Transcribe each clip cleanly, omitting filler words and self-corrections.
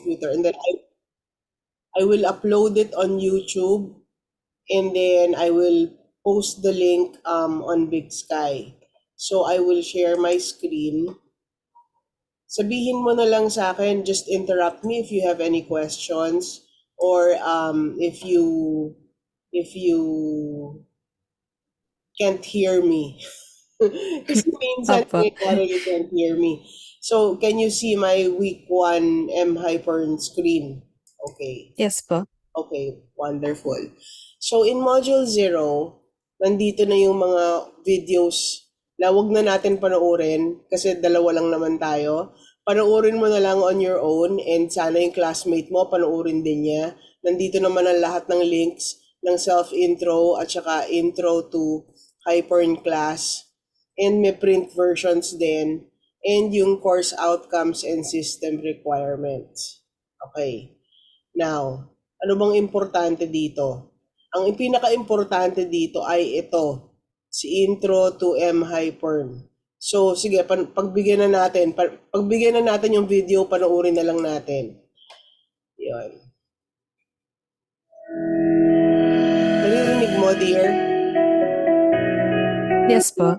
computer, and then I will upload it on YouTube, and then I will post the link on Big Sky. So I will share my screen. Sabihin mo na lang sa akin, just interrupt me if you have any questions, or if you can't hear me. Kasi minsan Opo. you can't hear me. So, can you see my week 1 Mmehypr screen? Okay. Yes po. Okay, wonderful. So, in Module 0, nandito na yung mga videos na wag na natin panoorin kasi dalawa lang naman tayo. Panoorin mo na lang on your own, and sana yung classmate mo panoorin din niya. Nandito naman ang lahat ng links ng self-intro at saka intro to Hyper in class, and may print versions din, and yung course outcomes and system requirements. Okay. Now, ano bang importante dito? Ang pinaka-importante dito ay ito, si intro to Mmehypr. So, sige, pagbigyan na natin yung video, panoorin na lang natin. Yan. Naririnig mo, dear? Yes po.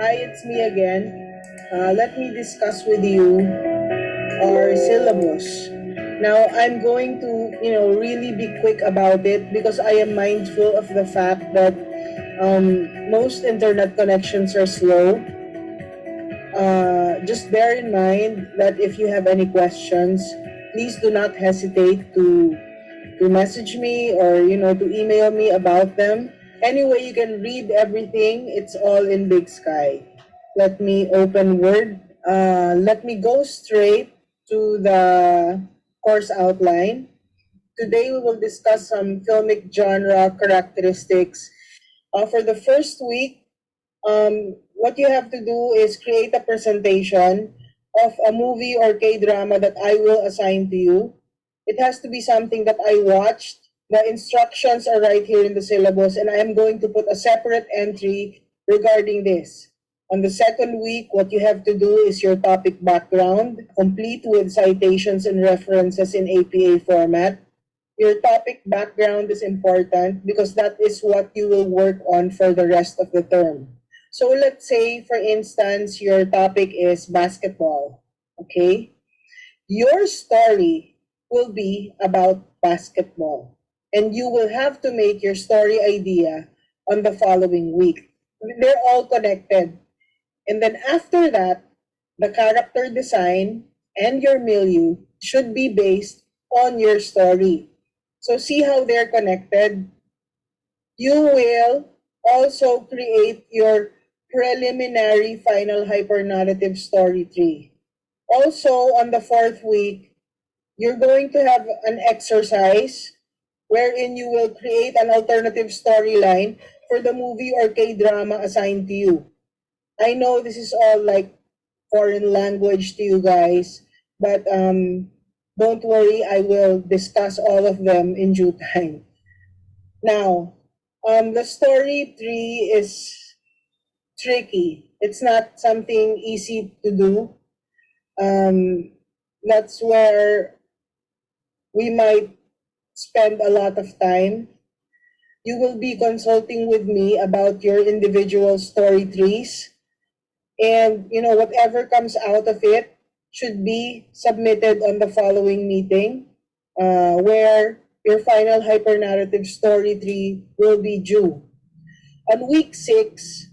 Hi, it's me again. Let me discuss with you our syllabus. Now, I'm going to, really be quick about it because I am mindful of the fact that most internet connections are slow. Just bear in mind that if you have any questions, please do not hesitate to message me, or to email me about them. Anyway, you can read everything. It's all in Big Sky. Let me open Word. Let me go straight to the course outline. Today we will discuss some filmic genre characteristics. For the first week, what you have to do is create a presentation of a movie or K-drama that I will assign to you. It has to be something that I watched. The instructions are right here in the syllabus, and I am going to put a separate entry regarding this. On the second week, what you have to do is your topic background, complete with citations and references in APA format. Your topic background is important because that is what you will work on for the rest of the term. So let's say, for instance, your topic is basketball, okay? Your story will be about basketball, and you will have to make your story idea on the following week. They're all connected. And then after that, the character design and your milieu should be based on your story. So see how they're connected? You will also create your preliminary final hypernarrative story tree. Also, on the fourth week, you're going to have an exercise wherein you will create an alternative storyline for the movie or K-drama assigned to you. I know this is all like foreign language to you guys, but don't worry, I will discuss all of them in due time. Now, the story tree is tricky. It's not something easy to do. That's where we might spend a lot of time. You will be consulting with me about your individual story trees. And, whatever comes out of it should be submitted on the following meeting, where your final hypernarrative story tree will be due. On week 6,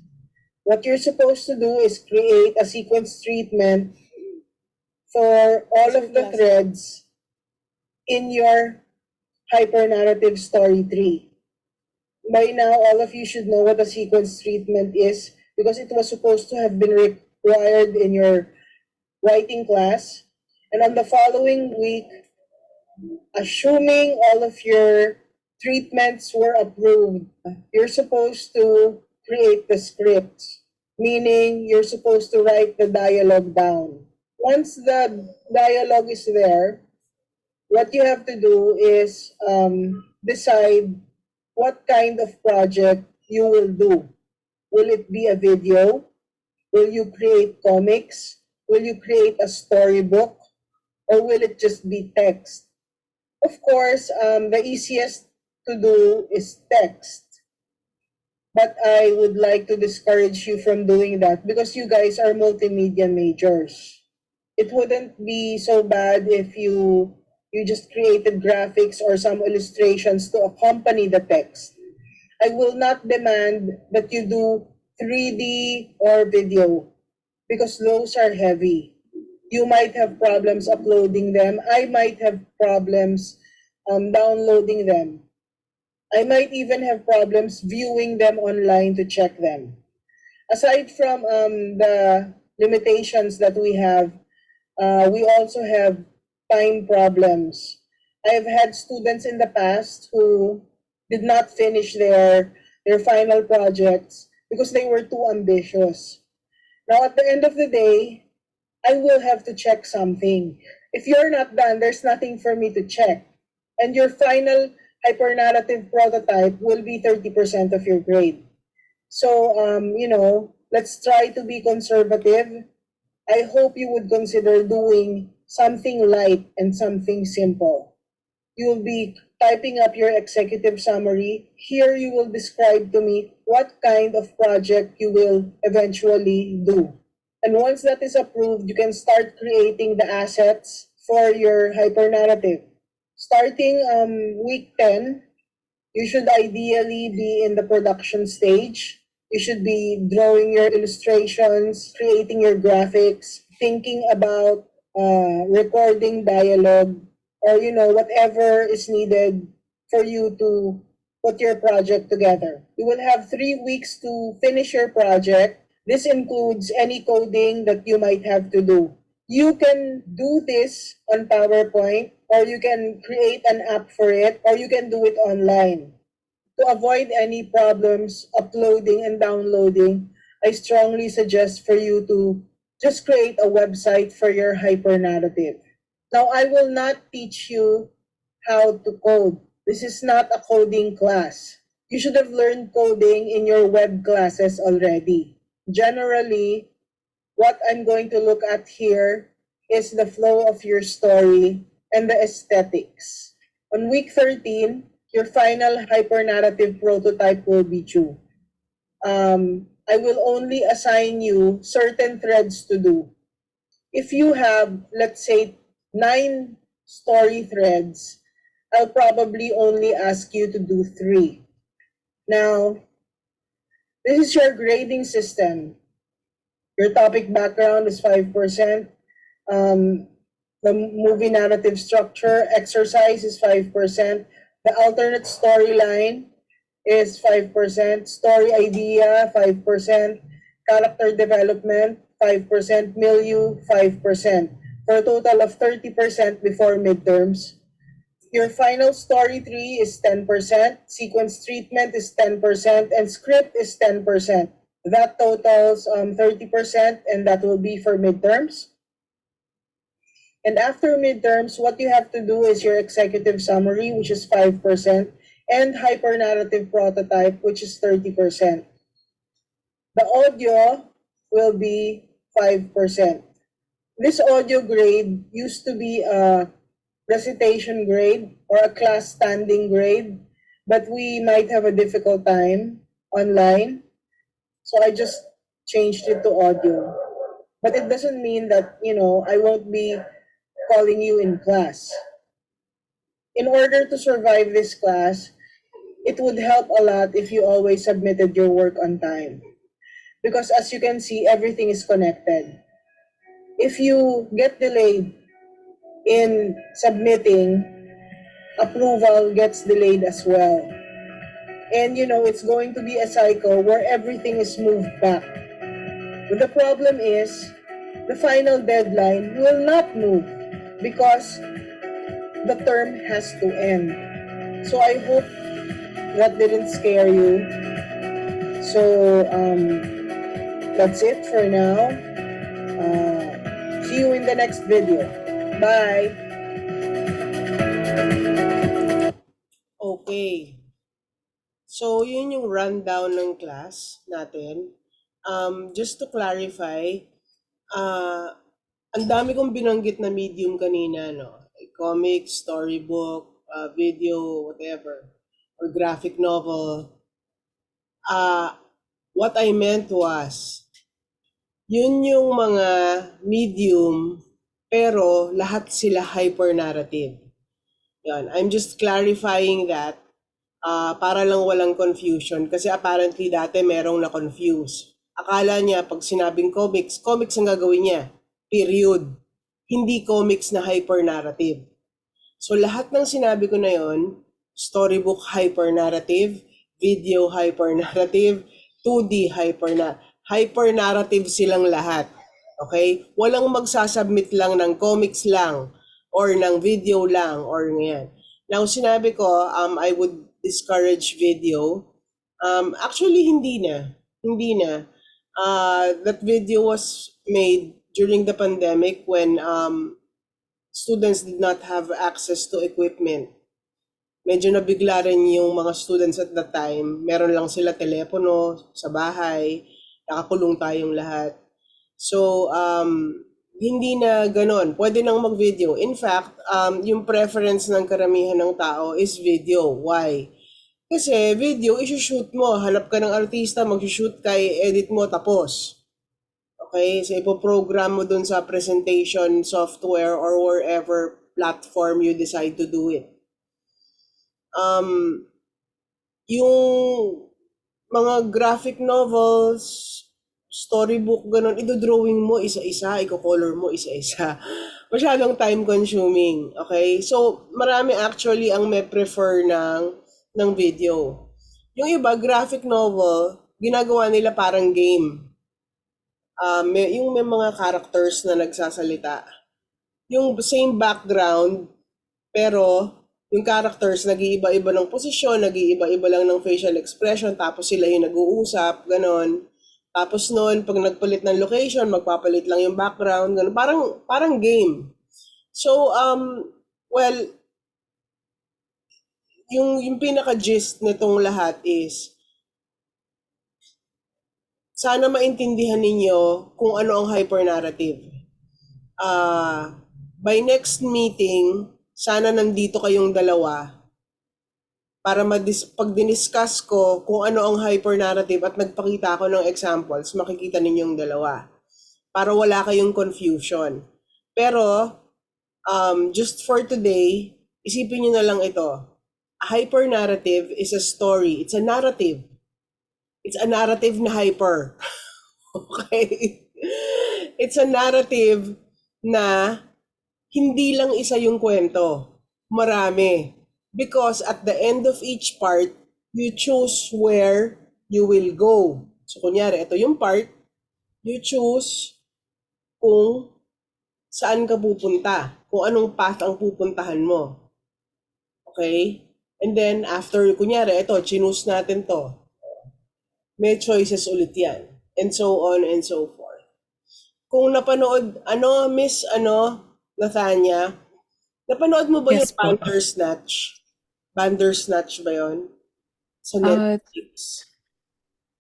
what you're supposed to do is create a sequence treatment for all of the threads in your hypernarrative story tree. By now, all of you should know what a sequence treatment is because it was supposed to have been required in your writing class. And on the following week, assuming all of your treatments were approved, you're supposed to create the scripts, meaning you're supposed to write the dialogue down. Once the dialogue is there, what you have to do is decide what kind of project you will do. Will it be a video? Will you create comics? Will you create a storybook or will it just be text? Of course, the easiest to do is text. But I would like to discourage you from doing that because you guys are multimedia majors. It wouldn't be so bad if you just created graphics or some illustrations to accompany the text. I will not demand that you do 3D or video because those are heavy. You might have problems uploading them. I might have problems downloading them. I might even have problems viewing them online to check them. Aside from the limitations that we also have time problems. I have had students in the past who did not finish their final projects because they were too ambitious. Now, at the end of the day, I will have to check something. If you're not done, there's nothing for me to check. And your final hypernarrative prototype will be 30% of your grade. So, let's try to be conservative. I hope you would consider doing something light and something simple. You'll be typing up your executive summary. Here you will describe to me what kind of project you will eventually do. And once that is approved, you can start creating the assets for your hypernarrative. Starting week 10, you should ideally be in the production stage. You should be drawing your illustrations, creating your graphics, thinking about recording dialogue, or whatever is needed for you to put your project together. You will have 3 weeks to finish your project. This includes any coding that you might have to do. You can do this on PowerPoint, or you can create an app for it, or you can do it online. To avoid any problems uploading and downloading, I strongly suggest for you to just create a website for your hypernarrative. Now, I will not teach you how to code. This is not a coding class. You should have learned coding in your web classes already. Generally, what I'm going to look at here is the flow of your story and the aesthetics. On week 13, your final hypernarrative prototype will be due. I will only assign you certain threads to do. If you have, let's say, 9 story threads, I'll probably only ask you to do 3. Now, this is your grading system. Your topic background is 5%. Um, the movie narrative structure exercise is 5%. The alternate storyline is 5%. Story idea, 5%. Character development, 5%. Milieu, 5%. For a total of 30% before midterms. Your final story tree is 10%, sequence treatment is 10%, and script is 10%. That totals 30%, and that will be for midterms. And after midterms, what you have to do is your executive summary, which is 5%, and hypernarrative prototype, which is 30%. The audio will be 5%. This audio grade used to be a recitation grade or a class standing grade, but we might have a difficult time online. So I just changed it to audio. But it doesn't mean that, I won't be calling you in class. In order to survive this class, it would help a lot if you always submitted your work on time. Because as you can see, everything is connected. If you get delayed in submitting, approval gets delayed as well. And it's going to be a cycle where everything is moved back. But the problem is, the final deadline will not move because the term has to end. So I hope that didn't scare you. So that's it for now. See you in the next video. Bye! Okay. So, yun yung rundown ng class natin. Just to clarify, uh, ang dami kong binanggit na medium kanina, no? Like comic, storybook, video, whatever, or graphic novel. What I meant was, yun yung mga medium, pero lahat sila hyper-narrative. Yan. I'm just clarifying that para lang walang confusion. Kasi apparently dati merong na-confuse. Akala niya pag sinabing comics, comics ang gagawin niya. Period. Hindi comics na hyper-narrative. So lahat ng sinabi ko na yon, storybook hyper-narrative, video hyper-narrative, 2D hyper-narrative silang lahat. Okay? Walang magsasubmit lang ng comics lang or ng video lang or ngayon. Now sinabi ko, I would discourage video. Actually hindi na. Hindi na. That video was made during the pandemic when students did not have access to equipment. Medyo nabigla rin yung mga students at that time. Meron lang sila telepono sa bahay, nakakulong tayong lahat. So, hindi na ganon. Pwede nang mag-video. In fact, yung preference ng karamihan ng tao is video. Why? Kasi video, isushoot mo. Hanap ka ng artista, mag-shoot ka, edit mo, tapos. Okay? So, ipoprogram mo dun sa presentation software or wherever platform you decide to do it. Yung mga graphic novels, storybook, ganun, idodrawing mo isa-isa, i-color mo isa-isa. Masyadong time consuming, okay? So, marami actually ang may prefer ng video. Yung iba, graphic novel, ginagawa nila parang game. Yung may mga characters na nagsasalita. Yung same background, pero yung characters nag-iiba-iba ng posisyon, nag-iiba-iba lang ng facial expression, tapos sila yung nag-uusap, ganon. Tapos noon, pag nagpalit ng location, magpapalit lang yung background, ganon. Parang game. So, well, yung pinaka-gist nitong lahat is, sana maintindihan ninyo kung ano ang hyper-narrative. By next meeting, sana nandito kayong dalawa para pag diniscuss ko kung ano ang hyper-narrative at nagpakita ako ng examples, makikita ninyong dalawa. Para wala kayong confusion. Pero, just for today, isipin nyo na lang ito. A hyper-narrative is a story. It's a narrative. It's a narrative na hyper. Okay? It's a narrative na hindi lang isa yung kwento. Marami. Because at the end of each part, you choose where you will go. So kunyari, ito yung part, you choose kung saan ka pupunta, kung anong path ang pupuntahan mo. Okay? And then, after, kunyari, ito, chinose natin to. May choices ulit yan. And so on and so forth. Kung napanood, Miss, Nathania, napanood mo ba yung Yes po. Bandersnatch? Bandersnatch ba yon? Sa Ah, Netflix.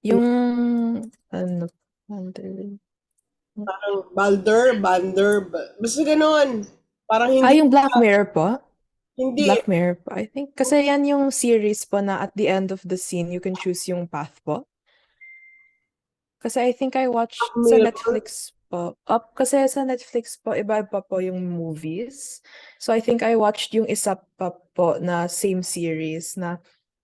yung ano, under- Parang basta ganon. Parang yung Black Mirror po? hindi, Black Mirror po, I think. Kasi yan yung series po na at the end of the scene, you can choose yung path po. Kasi I think I watched sa mirror. Netflix po. Kasi sa Netflix po, iba-iba po yung movies. So I think I watched yung isa pa po na same series na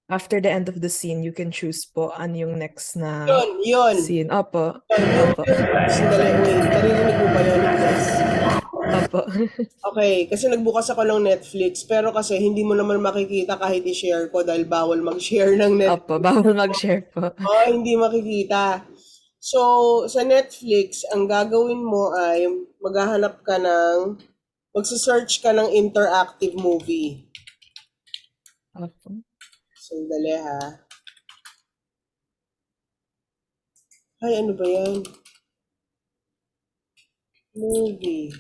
after the end of the scene, you can choose po ano yung next na Yun. scene. Opo. Yun. Opo. Sandali, wait. Naririnig mo ba yun, Chris? Opo. Okay, kasi nagbukas ako ng Netflix, pero kasi hindi mo naman makikita kahit i-share ko dahil bawal mag-share ng Netflix. Opo, bawal mag-share po. Oh, hindi makikita. So, sa Netflix, ang gagawin mo ay magsa-search ka ng interactive movie. Opo. Sandali ha. Ay, ano ba yan? Movie.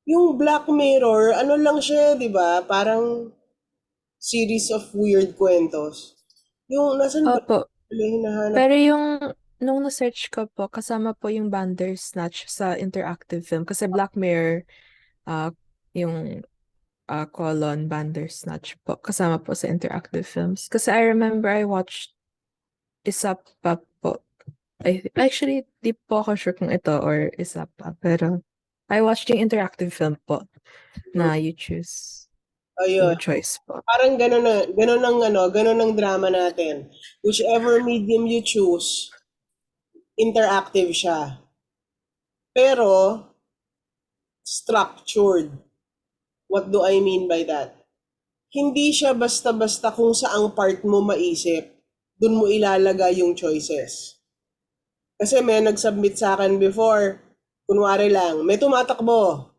Yung Black Mirror, ano lang siya, di ba? Parang series of weird kwentos. Yung, nasan ba? Opo. Hinahanap. Pero yung nung na-search ko po, kasama po yung Bandersnatch sa interactive film. Kasi Black Mirror, yung colon Bandersnatch po, kasama po sa interactive films. Kasi I remember I watched isa pa po. Actually, di po ako sure kung ito or isa pa. Pero I watched yung interactive film po na you choose. Ayun. Yung choice po. Parang ganun ang drama natin. Whichever medium you choose, interactive siya. Pero, structured. What do I mean by that? Hindi siya basta-basta kung saang part mo maisip, dun mo ilalagay yung choices. Kasi may nag-submit sa akin before, kunwari lang, may tumatakbo.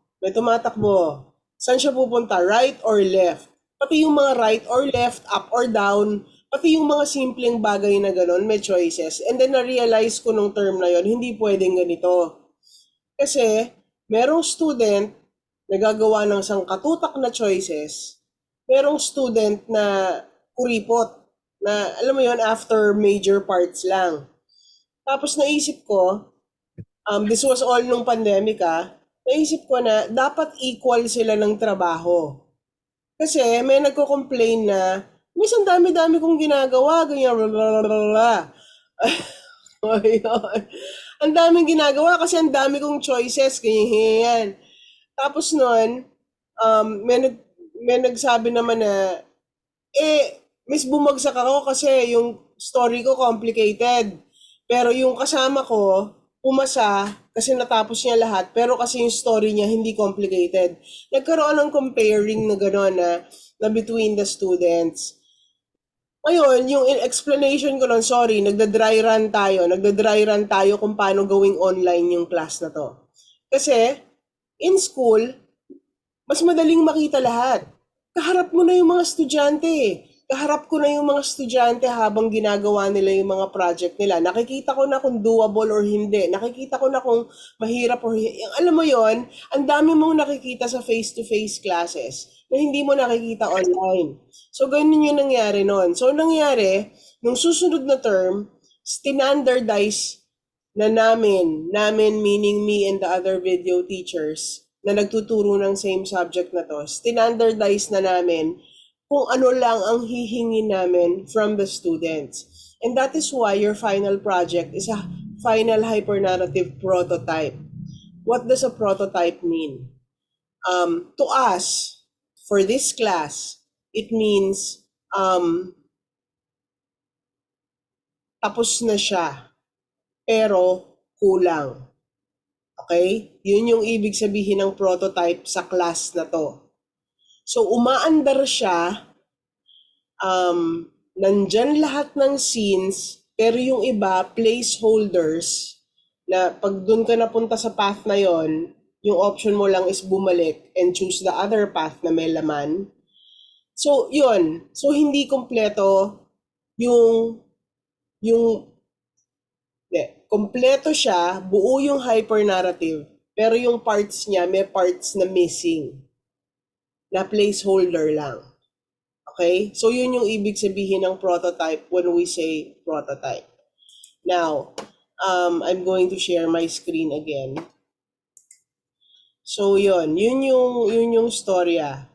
Saan siya pupunta? Right or left? Pati yung mga right or left, up or down, pati yung mga simpleng bagay na gano'n, may choices. And then na-realize ko nung term na yon, hindi pwedeng ganito. Kasi merong student na gagawa ng sangkatutak na choices, merong student na kuripot, na alam mo yon after major parts lang. Tapos naisip ko, this was all nung pandemic naisip ko na dapat equal sila ng trabaho. Kasi may nagko-complain na, miss, ang dami-dami kong ginagawa, ganyan, blah, blah, blah, blah. Ayun. Ang daming ginagawa kasi ang dami kong choices, ganyan. Tapos nun, may nagsabi naman na, miss, bumagsak ako kasi yung story ko complicated. Pero yung kasama ko, pumasa kasi natapos niya lahat, pero kasi yung story niya hindi complicated. Nagkaroon ng comparing na gano'n na between the students. Ngayon, yung explanation ko nun, sorry, nagda-dry run tayo kung paano gawing online yung class na to. Kasi, in school, mas madaling makita lahat. Kaharap mo na yung mga estudyante. Kaharap ko na yung mga estudyante habang ginagawa nila yung mga project nila. Nakikita ko na kung doable or hindi. Nakikita ko na kung mahirap or hindi. Alam mo yon, ang dami mong nakikita sa face-to-face classes na hindi mo nakikita online. So, ganun yung nangyari nun. So, nangyari, nung susunod na term, standardize na namin meaning me and the other video teachers na nagtuturo ng same subject na to, standardize na namin kung ano lang ang hihingin namin from the students. And that is why your final project is a final hypernarrative prototype. What does a prototype mean? To us, for this class, it means tapos na siya, pero kulang. Okay? Yun yung ibig sabihin ng prototype sa class na to. So, umaandar siya, nandyan lahat ng scenes, pero yung iba, placeholders, na pag dun ka napunta sa path na yon, yung option mo lang is bumalik and choose the other path na may laman. So, yun. So, hindi kompleto kompleto siya, buo yung hyper-narrative, pero yung parts niya, may parts na missing, na placeholder lang. Okay? So, yun yung ibig sabihin ng prototype when we say prototype. Now, I'm going to share my screen again. So, yun yung storya.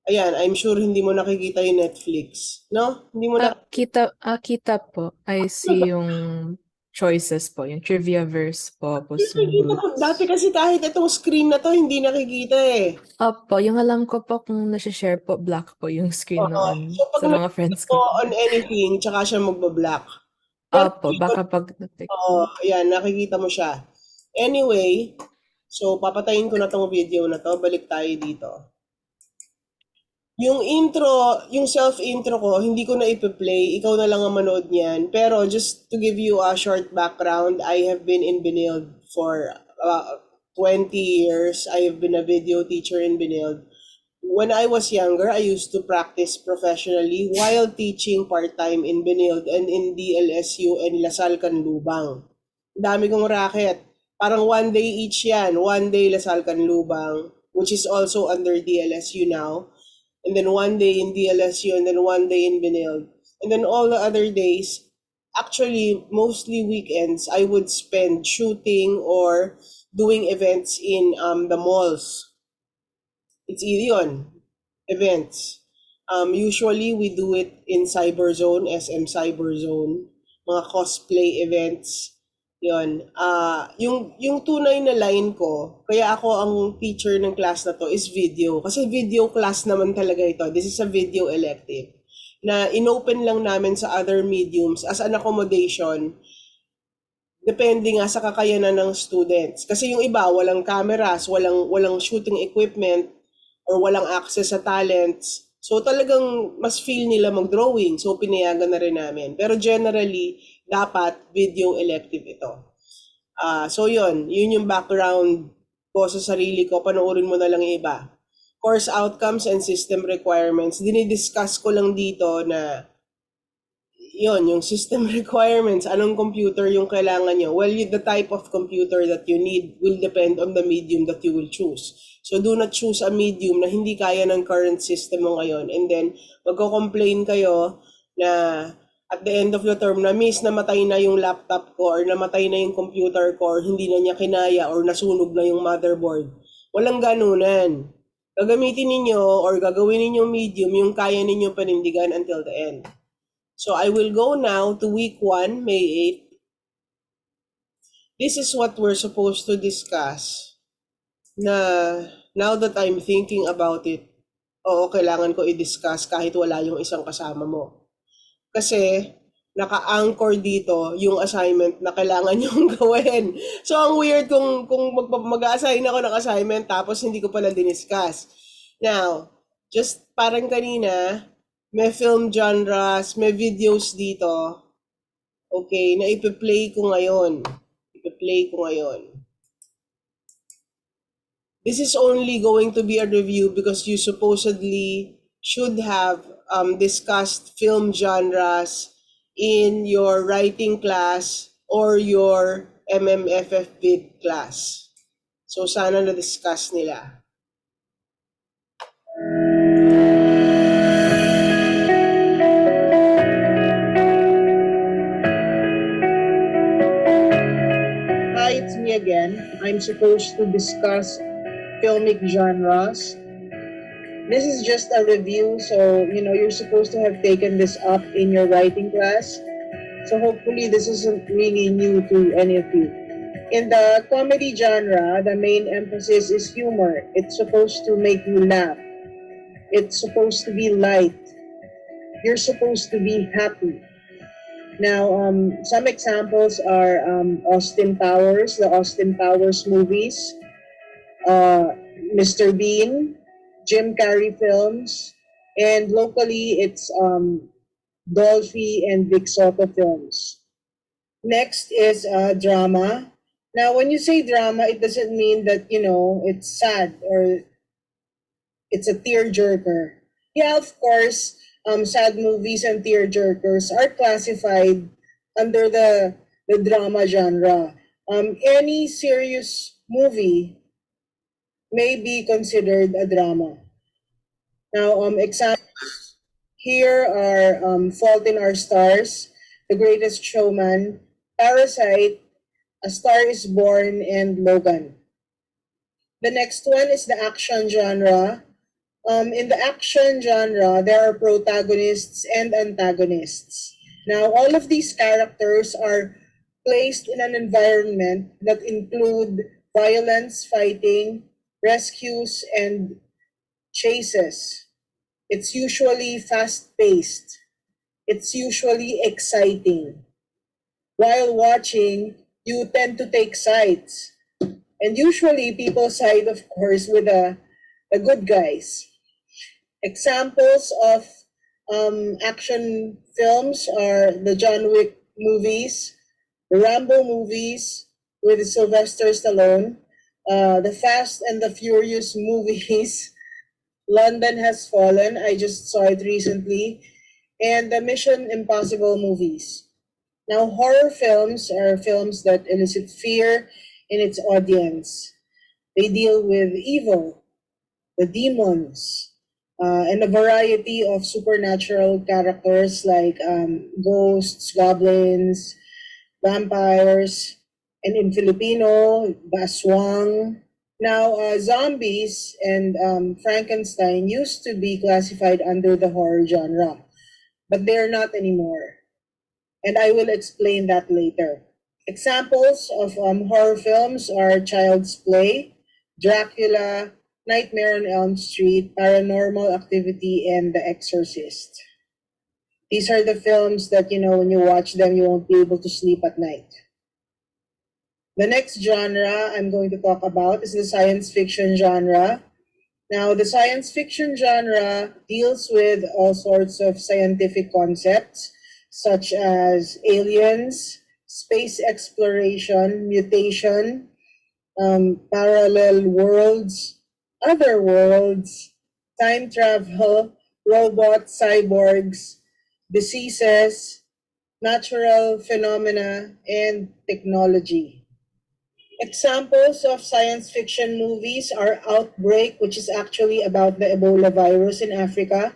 Ayan, I'm sure hindi mo nakikita yung Netflix, no? Hindi mo Kita po. I see yung choices po, yung trivia verse po, tapos yung books. Dati kasi kahit itong screen na to, hindi nakikita eh. Opo, yung alam ko po kung nasi-share po, black po yung screen noon So, pag sa mga friends ko ko. on anything, tsaka siya magbablock. Pero, Opo, baka pag na-pick. ayan, nakikita mo siya. Anyway, so papatayin ko na tong video na to. Balik tayo dito. Yung intro, yung self-intro ko, hindi ko na ipi-play. Ikaw na lang ang manood niyan. Pero just to give you a short background, I have been in Binild for 20 years. I have been a video teacher in Binild. When I was younger, I used to practice professionally while teaching part-time in Binild and in DLSU and Lasal Canlubang. Dami kong racket. Parang one day each yan. One day Lasal Canlubang, which is also under DLSU now. And then one day in DLSU, and then one day in Binild. And then all the other days, actually, mostly weekends, I would spend shooting or doing events in the malls. It's either yun, events. Usually, we do it in Cyberzone, SM Cyberzone, mga cosplay events. Yun. Yung tunay na line ko, kaya ako ang teacher ng class na to is video. Kasi video class naman talaga ito. This is a video elective na inopen lang namin sa other mediums as an accommodation. Depende nga sa kakayanan ng students. Kasi yung iba, walang cameras, walang shooting equipment, or walang access sa talents. So talagang mas feel nila mag-drawing. So pinayagan na rin namin. Pero generally, dapat video elective ito. So yun yung background ko sa sarili ko. Panoorin mo na lang yung iba. Course outcomes and system requirements. Dinidiscuss ko lang dito na yung system requirements, anong computer yung kailangan nyo? Well, the type of computer that you need will depend on the medium that you will choose. So do not choose a medium na hindi kaya ng current system mo ngayon. And then, magko-complain kayo na at the end of the term, na miss, namatay na yung laptop ko or namatay na yung computer ko or hindi na niya kinaya or nasunog na yung motherboard. Walang ganunan. Gagamitin ninyo or gagawin ninyong medium yung kaya ninyo panindigan until the end. So I will go now to week 1, May 8. This is what we're supposed to discuss. Na now that I'm thinking about it, oo, kailangan ko i-discuss kahit wala yung isang kasama mo. Kasi naka-anchor dito yung assignment na kailangan yung gawin. So ang weird kung mag-assign ako ng assignment tapos hindi ko pala diniscuss. Now, just parang kanina, may film genres, may videos dito. Okay, na ipi-play ko ngayon. This is only going to be a review because you supposedly should have discussed film genres in your writing class or your Mmehypr bid class. So sana na-discuss nila. Hi, it's me again. I'm supposed to discuss filmic genres. This is just a review, so you're supposed to have taken this up in your writing class. So hopefully this isn't really new to any of you. In the comedy genre, the main emphasis is humor. It's supposed to make you laugh. It's supposed to be light. You're supposed to be happy. Now, some examples are Austin Powers, the Austin Powers movies, Mr. Bean, Jim Carrey films, and locally it's Dolphy and Vic Soto films. Next is drama. Now, when you say drama, it doesn't mean that, it's sad or it's a tearjerker. Yeah, of course, sad movies and tearjerkers are classified under the drama genre. Any serious movie may be considered a drama. Now, examples here are Fault in Our Stars, The Greatest Showman, Parasite, A Star is Born, and Logan. The next one is the action genre. In the action genre, there are protagonists and antagonists. Now, all of these characters are placed in an environment that include violence, fighting, rescues, and chases. It's usually fast-paced. It's usually exciting. While watching, you tend to take sides. And usually people side, of course, with the good guys. Examples of action films are the John Wick movies, the Rambo movies with Sylvester Stallone, the Fast and the Furious movies, London Has Fallen, I just saw it recently, and the Mission Impossible movies. Now, horror films are films that elicit fear in its audience. They deal with evil, the demons, and a variety of supernatural characters like ghosts, goblins, vampires, and in Filipino, baswang. Now, zombies and Frankenstein used to be classified under the horror genre, but they're not anymore. And I will explain that later. Examples of horror films are Child's Play, Dracula, Nightmare on Elm Street, Paranormal Activity, and The Exorcist. These are the films that, when you watch them, you won't be able to sleep at night. The next genre I'm going to talk about is the science fiction genre. Now, the science fiction genre deals with all sorts of scientific concepts, such as aliens, space exploration, mutation, parallel worlds, other worlds, time travel, robots, cyborgs, diseases, natural phenomena, and technology. Examples of science fiction movies are Outbreak, which is actually about the Ebola virus in Africa.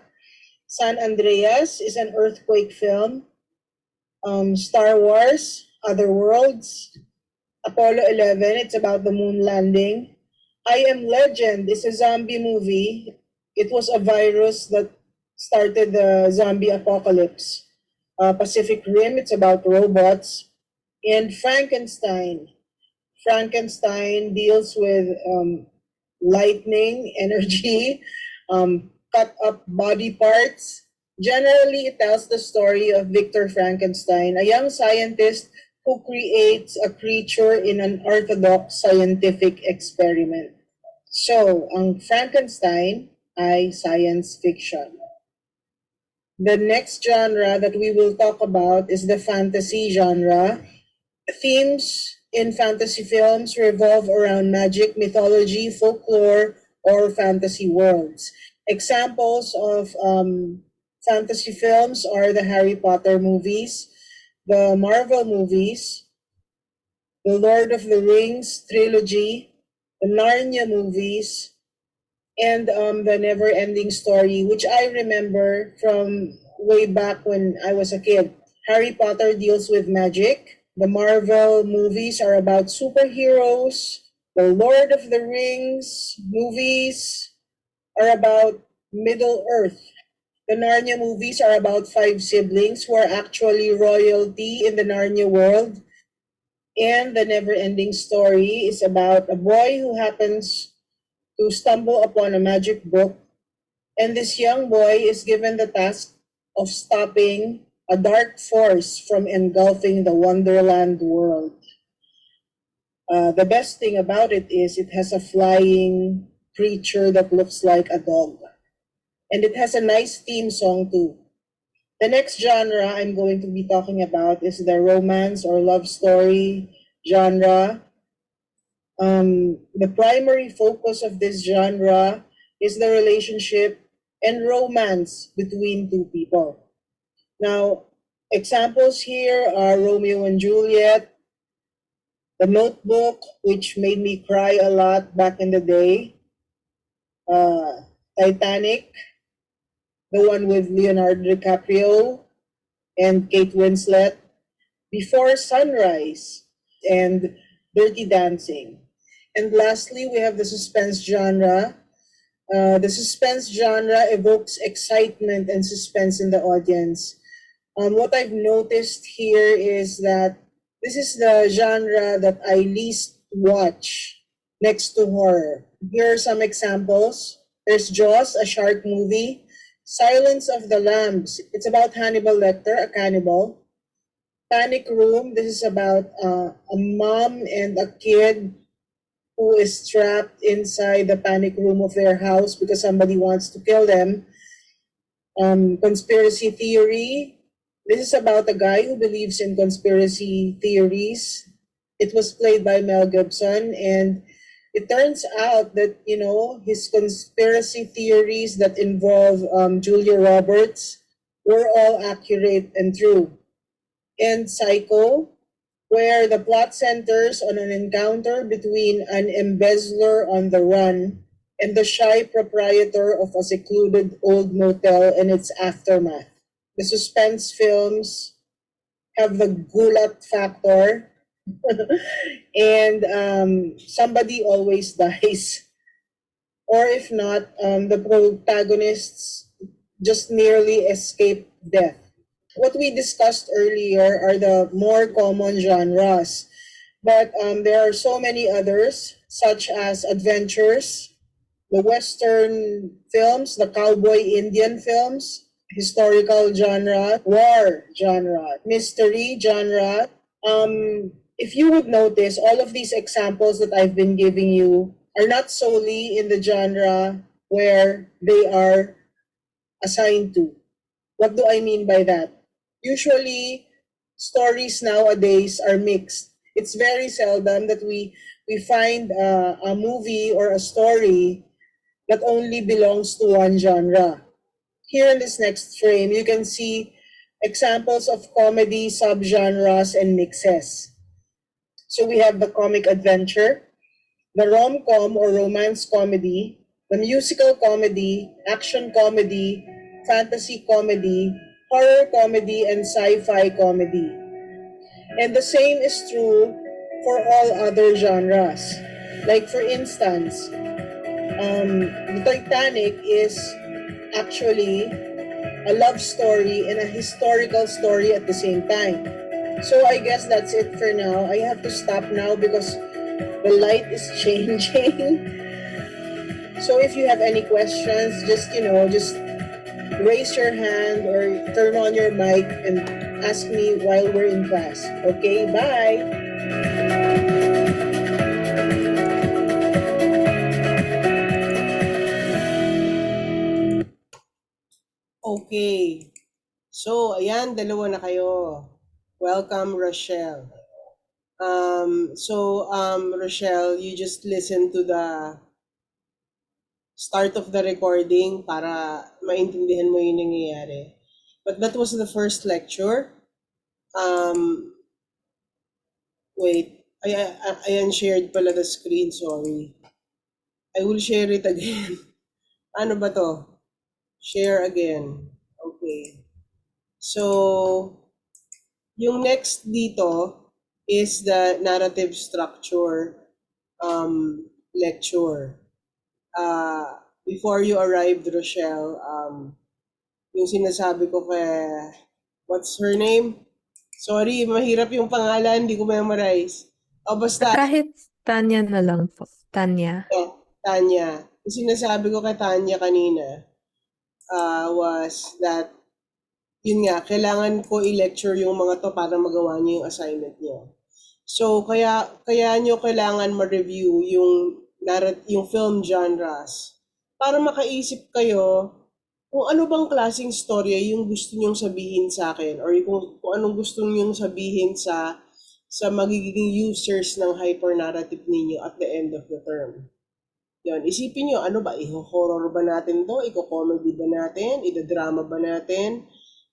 San Andreas is an earthquake film. Star Wars, Other Worlds. Apollo 11, it's about the moon landing. I Am Legend is a zombie movie. It was a virus that started the zombie apocalypse. Pacific Rim, it's about robots. And Frankenstein deals with lightning, energy, cut up body parts. Generally, it tells the story of Victor Frankenstein, a young scientist who creates a creature in an orthodox scientific experiment. So, ang Frankenstein ay science fiction. The next genre that we will talk about is the fantasy genre. Themes in fantasy films revolve around magic, mythology, folklore, or fantasy worlds. Examples of fantasy films are the Harry Potter movies, the Marvel movies, the Lord of the Rings trilogy, the Narnia movies, and the Never Ending Story, which I remember from way back when I was a kid. Harry Potter deals with magic. The Marvel movies are about superheroes. The Lord of the Rings movies are about Middle Earth. The Narnia movies are about five siblings who are actually royalty in the Narnia world. And The Never Ending Story is about a boy who happens to stumble upon a magic book, and this young boy is given the task of stopping a dark force from engulfing the Wonderland world. The best thing about it is it has a flying creature that looks like a dog. And it has a nice theme song too. The next genre I'm going to be talking about is the romance or love story genre. The primary focus of this genre is the relationship and romance between two people. Now, examples here are Romeo and Juliet, The Notebook, which made me cry a lot back in the day, Titanic, the one with Leonardo DiCaprio and Kate Winslet, Before Sunrise, and Dirty Dancing. And lastly, we have the suspense genre. The suspense genre evokes excitement and suspense in the audience. What I've noticed here is that this is the genre that I least watch next to horror. Here are some examples. There's Jaws, a shark movie. Silence of the Lambs. It's about Hannibal Lecter, a cannibal. Panic Room. This is about a mom and a kid who is trapped inside the panic room of their house because somebody wants to kill them. Conspiracy Theory. This is about a guy who believes in conspiracy theories. It was played by Mel Gibson, and it turns out that, his conspiracy theories that involve Julia Roberts were all accurate and true. And Psycho, where the plot centers on an encounter between an embezzler on the run and the shy proprietor of a secluded old motel and its aftermath. The suspense films have the gulat factor, and somebody always dies. Or if not, the protagonists just nearly escape death. What we discussed earlier are the more common genres, but there are so many others, such as adventures, the Western films, the cowboy Indian films, historical genre, war genre, mystery genre. If you would notice, all of these examples that I've been giving you are not solely in the genre where they are assigned to. What do I mean by that? Usually, stories nowadays are mixed. It's very seldom that we find a movie or a story that only belongs to one genre. Here in this next frame, you can see examples of comedy subgenres and mixes. So we have the comic adventure, the rom-com or romance comedy, the musical comedy, action comedy, fantasy comedy, horror comedy, and sci-fi comedy. And the same is true for all other genres. Like for instance, the Titanic is actually a love story and a historical story at the same time. So I guess that's it for now. I have to stop now because the light is changing. So if you have any questions, just raise your hand or turn on your mic and ask me while we're in class. Okay, bye. Okay. So, ayan, dalawa na kayo. Welcome, Rochelle. Rochelle, you just listen to the start of the recording para maintindihan mo yung nangyayari. But that was the first lecture. Wait, I unshared pala the screen, sorry. I will share it again. Ano ba to? Share again. Okay. So, yung next dito is the narrative structure lecture. Before you arrived, Rochelle, yung sinasabi ko kay, what's her name? Sorry, mahirap yung pangalan, hindi ko memorize. O basta, Kahit Tanya na lang po. Tanya. Tanya. Yung sinasabi ko kay Tanya kanina was that, yun nga, kailangan ko i-lecture yung mga to para magawa niyo yung assignment niyo. So, kaya nyo kailangan ma-review yung film genres para makaisip kayo kung ano bang klaseng storya yung gusto nyong sabihin sa akin or kung anong gusto nyong sabihin sa magiging users ng hyper-narrative ninyo at the end of the term. Yan, isipin nyo, ano ba, i-horror ba natin to? I-comedy ba natin? I-drama ba natin?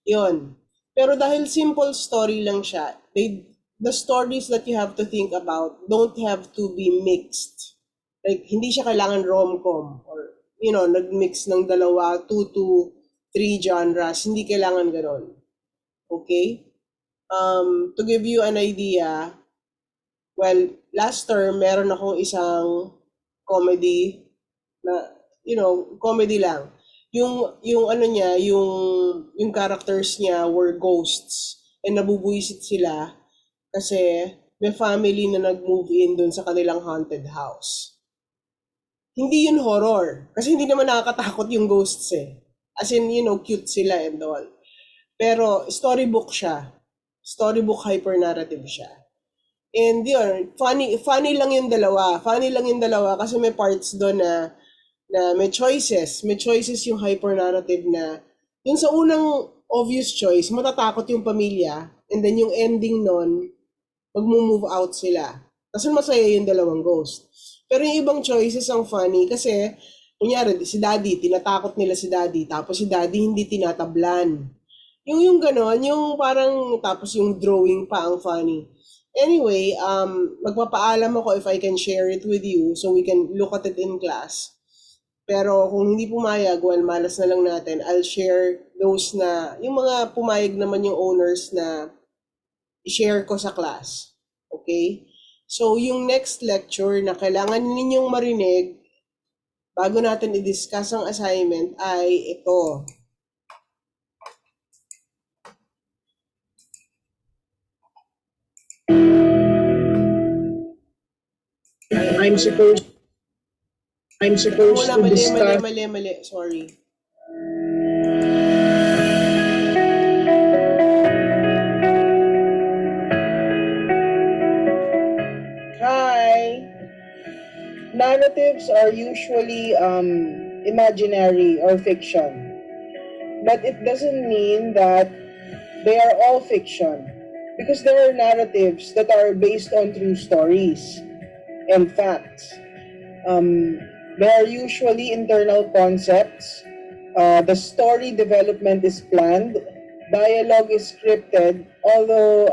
Yon. Pero dahil simple story lang siya, the stories that you have to think about don't have to be mixed. Like, hindi siya kailangan rom-com or, nag-mix ng dalawa, 2 to 3 genres. Hindi kailangan ganon. Okay? To give you an idea, well, last term, meron akong isang comedy na, comedy lang. Yung ano niya, yung characters niya were ghosts and nabubuisit sila kasi may family na nag-move in dun sa kanilang haunted house. Hindi yun horror kasi hindi naman nakakatakot yung ghosts eh. As in, cute sila and all. Pero storybook siya. Storybook hyper-narrative siya. And yun, funny lang yung dalawa. Funny lang yung dalawa kasi may parts doon na may choices. May choices yung hyper-narrative na yung sa unang obvious choice, matatakot yung pamilya. And then yung ending nun, mag-move out sila. Kasi masaya yung dalawang ghost. Pero yung ibang choices ang funny kasi, kunyari, si daddy, tinatakot nila si daddy. Tapos si daddy hindi tinatablan. Yung ganon, yung parang, tapos yung drawing pa ang funny. Anyway, magpapaalam ako if I can share it with you so we can look at it in class. Pero kung hindi pumayag, well, malas na lang natin. I'll share those na, yung mga pumayag naman yung owners na i-share ko sa class. Okay? So, yung next lecture na kailangan ninyong marinig bago natin i-discuss ang assignment ay ito. I'm supposed Muna, to mali. discuss. Sorry. Hi. Narratives are usually imaginary or fiction, but it doesn't mean that they are all fiction, because there are narratives that are based on true stories and facts. Um, they are usually internal concepts. The story development is planned. Dialogue is scripted, although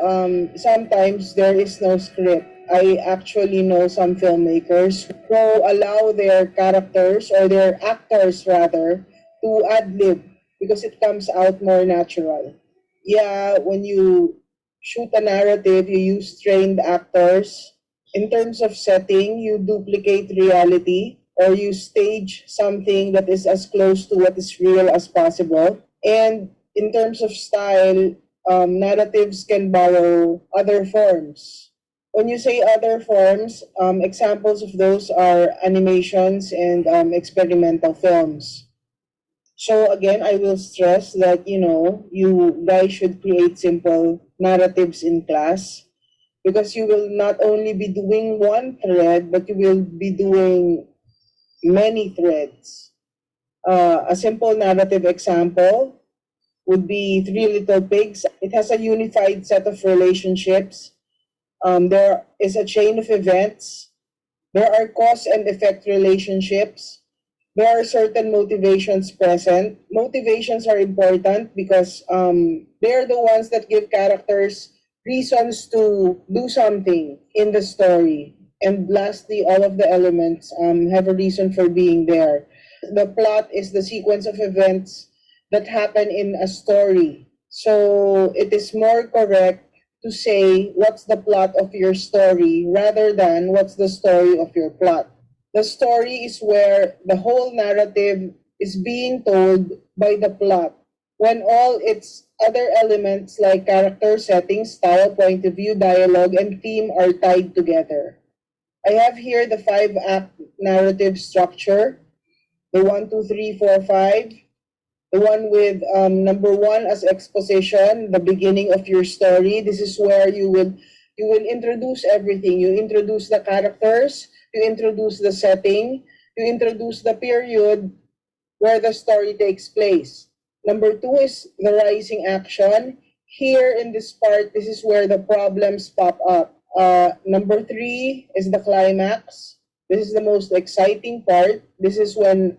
sometimes there is no script. I actually know some filmmakers who allow their characters or their actors rather to ad lib because it comes out more natural. Yeah, when you shoot a narrative, you use trained actors. In terms of setting, you duplicate reality or you stage something that is as close to what is real as possible. And in terms of style, narratives can borrow other forms. When you say other forms, examples of those are animations and experimental films. So again, I will stress that you guys should create simple narratives in class because you will not only be doing one thread, but you will be doing many threads. A simple narrative example would be Three Little Pigs. It has a unified set of relationships. There is a chain of events. There are cause and effect relationships. There are certain motivations present. Motivations are important because they're the ones that give characters reasons to do something in the story. And lastly, all of the elements have a reason for being there. The plot is the sequence of events that happen in a story. So it is more correct to say what's the plot of your story rather than what's the story of your plot. The story is where the whole narrative is being told by the plot, when all its other elements like character, setting, style, point of view, dialogue, and theme are tied together. I have here the 5-act narrative structure, the 1, 2, 3, 4, 5. The one with number 1 as exposition, the beginning of your story. This is where you will introduce everything. You introduce the characters, you introduce the setting, you introduce the period where the story takes place. Number 2 is the rising action. Here in this part, this is where the problems pop up. Number 3 is the climax. This is the most exciting part. This is when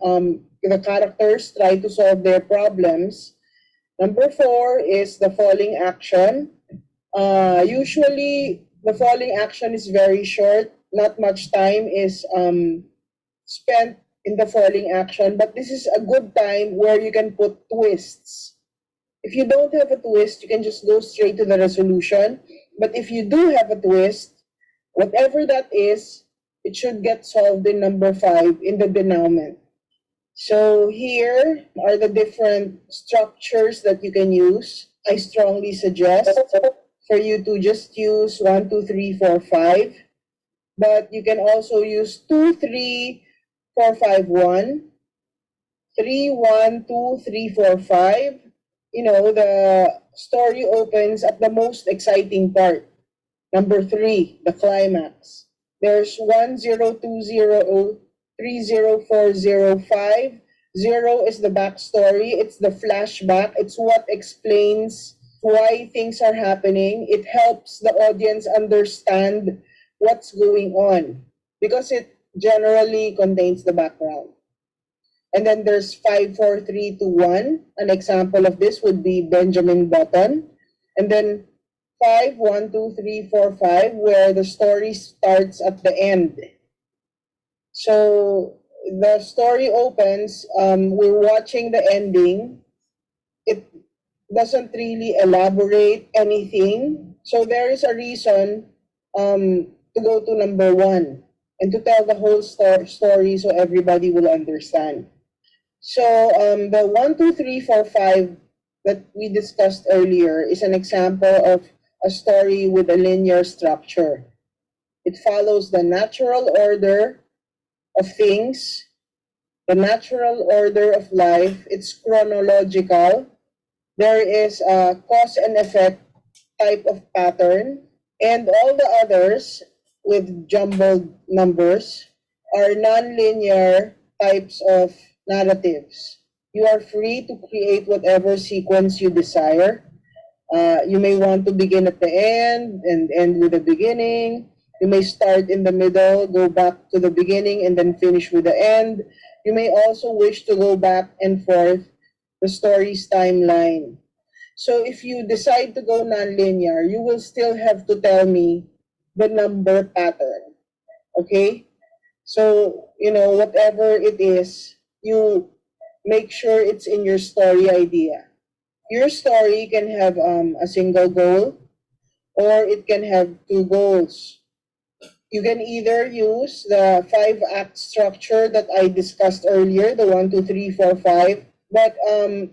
the characters try to solve their problems. Number 4 is the falling action. Usually, the falling action is very short. Not much time is spent in the falling action, but this is a good time where you can put twists. If you don't have a twist, you can just go straight to the resolution. But if you do have a twist, whatever that is, it should get solved in number 5 in the denouement. So here are the different structures that you can use. I strongly suggest for you to just use 1, 2, 3, 4, 5, but you can also use 2, 3, 4, 5, 1, 3, 1, 2, 3, 4, 5. The story opens at the most exciting part. Number 3, the climax. There's 1, 0, 2, 0, 3, 0, 4, 0, 5. 0 is the backstory. It's the flashback. It's what explains why things are happening. It helps the audience understand what's going on because it generally contains the background. And then there's 5, 4, 3, 2, 1. An example of this would be Benjamin Button. And then 5, 1, 2, 3, 4, 5, where the story starts at the end. So the story opens, we're watching the ending. It doesn't really elaborate anything. So there is a reason to go to number one and to tell the whole story so everybody will understand. So the 1, 2, 3, 4, 5 that we discussed earlier is an example of a story with a linear structure. It follows the natural order of things, the natural order of life. It's chronological. There is a cause and effect type of pattern, and all the others with jumbled numbers are nonlinear types of narratives. You are free to create whatever sequence you desire. You may want to begin at the end and end with the beginning. You may start in the middle, go back to the beginning, and then finish with the end. You may also wish to go back and forth the story's timeline. So if you decide to go nonlinear, you will still have to tell me the number pattern. Okay? So, whatever it is, you make sure it's in your story idea. Your story can have a single goal or it can have two goals. You can either use the 5 act structure that I discussed earlier, the 1, 2, 3, 4, 5, but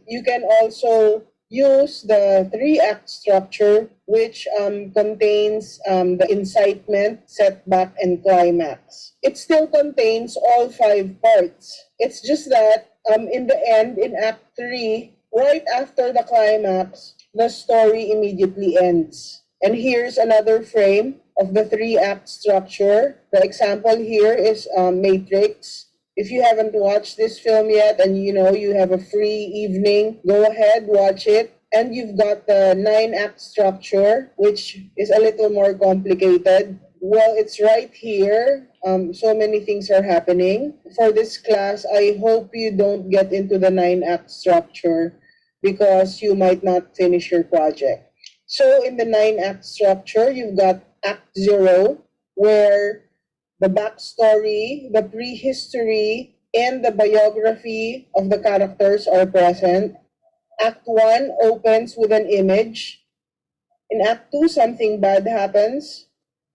you can also use the 3 act structure, which contains the incitement, setback, and climax. It still contains all 5 parts. It's just that in the end, in Act 3, right after the climax, the story immediately ends. And here's another frame of the 3 act structure. The example here is Matrix. If you haven't watched this film yet and you have a free evening, go ahead, watch it. And you've got the 9 act structure, which is a little more complicated. Well, it's right here. So many things are happening. For this class, I hope you don't get into the 9 act structure because you might not finish your project. So in the 9 act structure, you've got Act 0, where the backstory, the prehistory, and the biography of the characters are present. Act 1 opens with an image. In Act 2, something bad happens.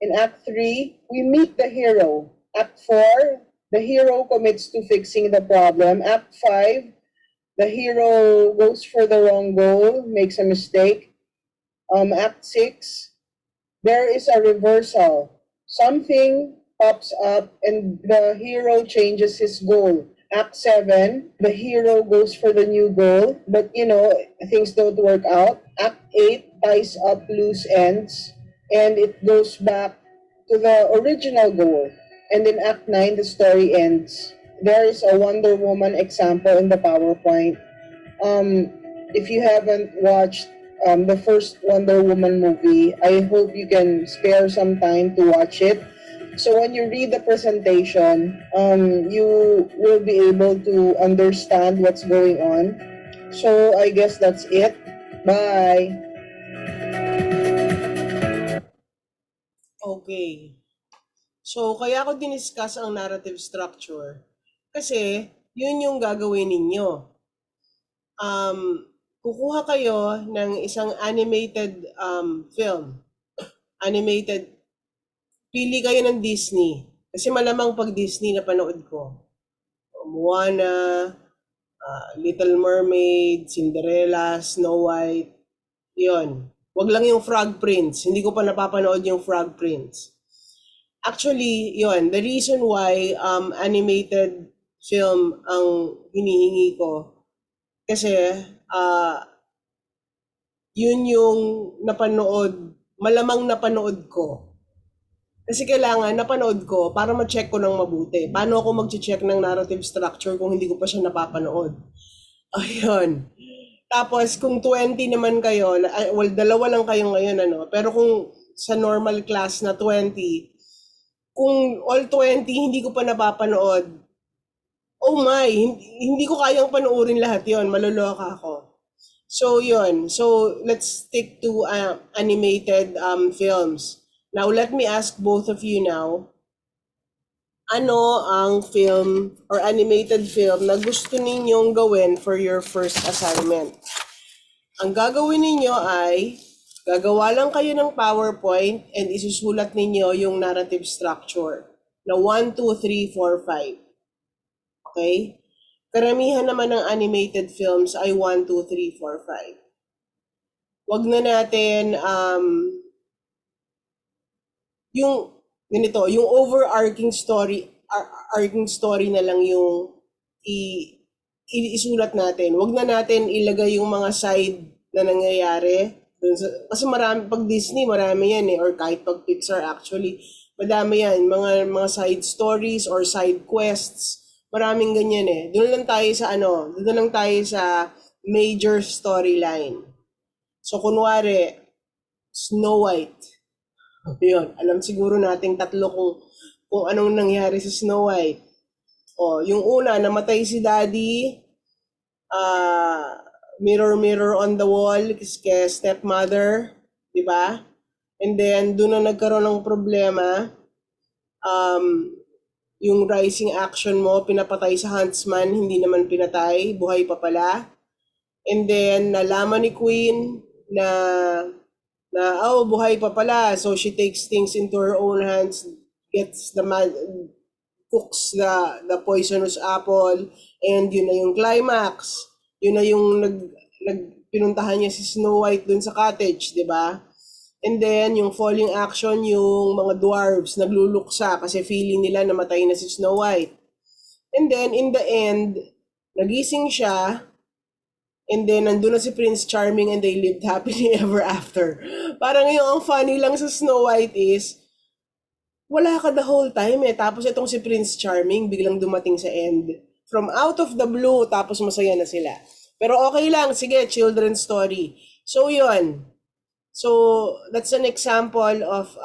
In Act 3, we meet the hero. Act 4, the hero commits to fixing the problem. Act 5, the hero goes for the wrong goal, makes a mistake. Act 6, there is a reversal. Something pops up and the hero changes his goal. Act 7, the hero goes for the new goal, but things don't work out. Act 8 ties up loose ends and it goes back to the original goal. And in Act 9, the story ends. There is a Wonder Woman example in the PowerPoint. If you haven't watched the first Wonder Woman movie, I hope you can spare some time to watch it. So when you read the presentation, you will be able to understand what's going on. So I guess that's it. Bye. Okay. So, kaya ako diniscuss ang narrative structure kasi yun yung gagawin ninyo. Kukuha kayo ng isang animated film. Pili kayo ng Disney. Kasi malamang pag Disney na panood ko. Moana, Little Mermaid, Cinderella, Snow White, yon. Wag lang yung Frog Prince. Hindi ko pa napapanood yung Frog Prince. Actually, yon. The reason why animated film ang hinihingi ko kasi yun yung malamang napanood ko. Kasi kailangan napanood ko para ma-check ko ng mabuti. Paano ako mag-check ng narrative structure kung hindi ko pa siya napapanood? Ayun. Tapos kung 20 naman kayo, well, dalawa lang kayo ngayon, pero kung sa normal class na 20, kung all 20 hindi ko pa napapanood, oh my, hindi ko kayang panoorin lahat yon, maloloka ako. So yun, so let's stick to animated films. Now let me ask both of you now, ano ang film or animated film na gusto ninyong gawin for your first assignment. Ang gagawin ninyo ay gagawa lang kayo ng PowerPoint and isusulat ninyo yung narrative structure na 1, 2, 3, 4, 5. Okay? Karamihan naman ng animated films ay 1, 2, 3, 4, 5. Wag na natin yung ganito, yung overarching story, arcing story na lang yung isulat natin. Wag na natin ilagay yung mga side na nangyayari. Kasi marami, pag Disney, marami yan or kahit pag Pixar actually, madami yan. Mga side stories or side quests. Maraming ganyan Doon lang tayo sa doon lang tayo sa major storyline. So, kunwari, Snow White. Yun, alam siguro nating tatlo kung anong nangyari sa Snow White. Yung una, namatay si Daddy, mirror mirror on the wall, kay stepmother, di ba? And then, doon na nagkaroon ng problema, yung rising action mo, pinapatay sa huntsman, hindi naman pinatay, buhay pa pala. And then, nalaman ni Queen na buhay pa pala. So she takes things into her own hands, gets cooks the poisonous apple, and yun na yung climax. Yun na yung pinuntahan niya si Snow White dun sa cottage, di ba? And then, yung falling action, yung mga dwarves nagluluksa kasi feeling nila namatay na si Snow White. And then, in the end, nagising siya. And then, nandun na si Prince Charming and they lived happily ever after. Parang yung ang funny lang sa Snow White is, wala ka the whole time Tapos itong si Prince Charming, biglang dumating sa end. From out of the blue, tapos masaya na sila. Pero okay lang, sige, children's story. So, yun. So, that's an example of